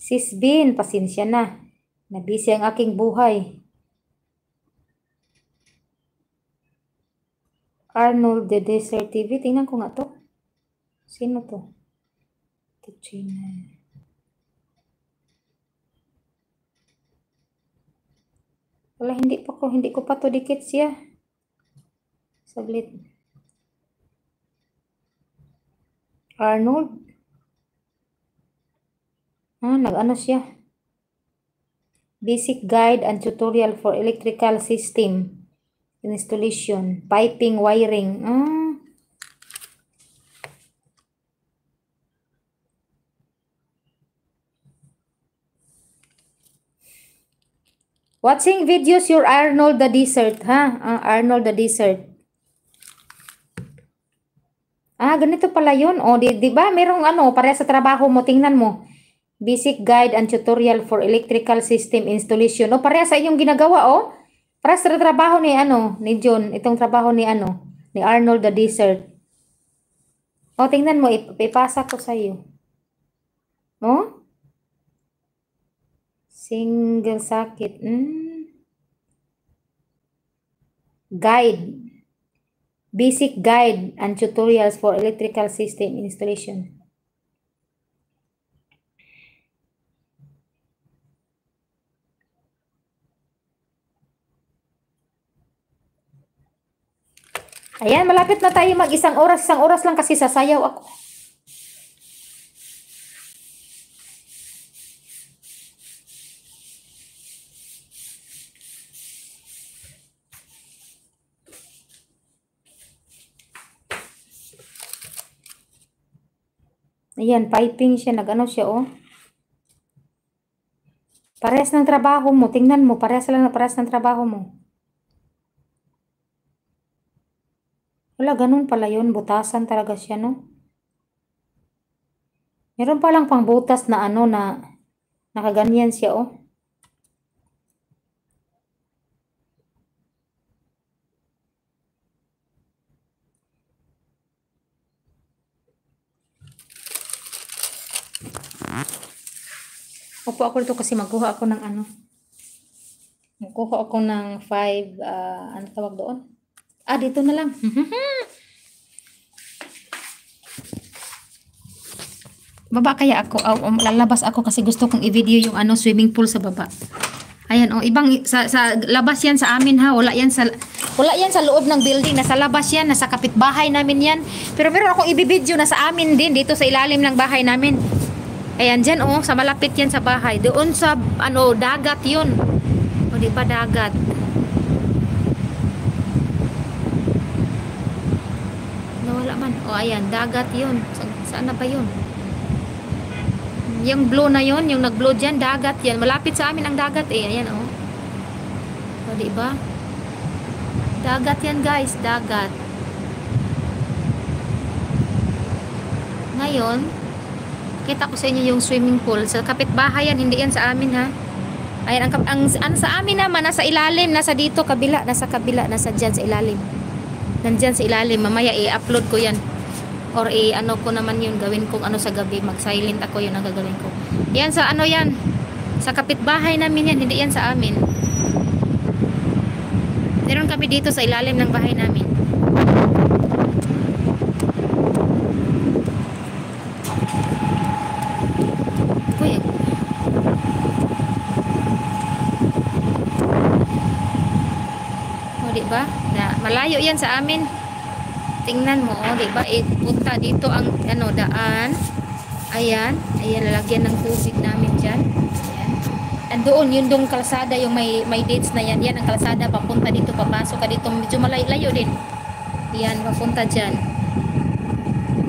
Sis Bin, pasensya na. Nabisi ang aking buhay. Arnold the Desert TV. Tingnan ko nga to. Sino to? Tuchina. Wala, hindi ko pa to dikit siya. Saglit. Arnold. Nag-ano siya? Basic guide and tutorial for electrical system installation, piping, wiring. Watching videos, your Arnold the Desert, ha? Arnold the Desert. Ganito pala yun. O, di ba? Merong pareha sa trabaho mo. Tingnan mo. Basic guide and tutorial for electrical system installation. O, pareha sa inyong ginagawa, o. Para sa trabaho ni John. Itong trabaho ni Arnold the Desert. O, tingnan mo. Ipasa ko sa iyo. O? Single socket. Guide. Basic guide and tutorials for electrical system installation. Ayan, malapit na tayo mag-isang oras. Isang oras lang kasi sasayaw ako. Ayan, piping siya. Nag-ano siya, oh. Parehas ng trabaho mo. Tingnan mo, parehas ng trabaho mo. Wala, ganun pala yun. Butasan talaga siya, no? Meron palang pang butas na na nakaganyan siya, oh. Upo ako dito kasi magkuha ako ng Magkuha ako ng 5, ano tawag doon? Dito na lang. Baba kaya ako. Lalabas ako kasi gusto kong i-video yung swimming pool sa baba. Ayan, ibang sa labas yan sa amin, ha. Wala yan sa loob ng building, nasa labas yan, nasa kapitbahay namin yan. Pero meron akong i-video na sa amin din dito sa ilalim ng bahay namin. Ayan, dyan, sa malapit yan sa bahay. Doon sa, dagat yun. O, di ba dagat? Nawala man. O, ayan, dagat yun. Saan na ba yun? Yung blue na yun, yung nag-blue dyan, dagat yan. Malapit sa amin ang dagat, Ayan, o. O, di ba? Dagat yan, guys. Dagat. Ngayon, kita ko sa inyo yung swimming pool. Sa kapitbahay yan, hindi yan sa amin, ha. Ayan, ang sa amin naman, nasa ilalim, nasa dito, kabila, nasa dyan sa ilalim. Nandyan sa ilalim, mamaya i-upload ko yan. Or ko naman yun, gawin kong sa gabi, mag-silent ako yun ang gagawin ko. Yan sa yan, sa kapitbahay namin yan, hindi yan sa amin. Meron kami dito sa ilalim ng bahay namin. Diba? Malayo yan sa amin. Tingnan mo, diba? Punta dito ang daan. Ayan, lalagyan ng tubig namin diyan. Ayan. And doon yun dong kalsada, yung may dates na yan. Yan ang kalsada papunta dito, papasok ka dito. Medyo malayo din. Yan, papunta diyan.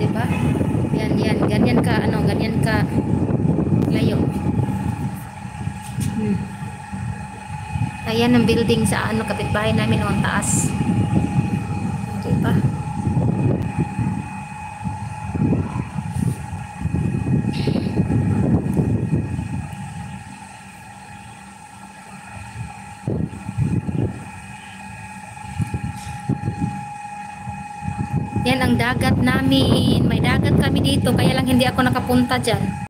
Diba? Yan, ganyan ka layo. Ayan ang building sa kapitbahay namin ang taas. Diba? Yan ang dagat namin. May dagat kami dito, kaya lang hindi ako nakapunta dyan.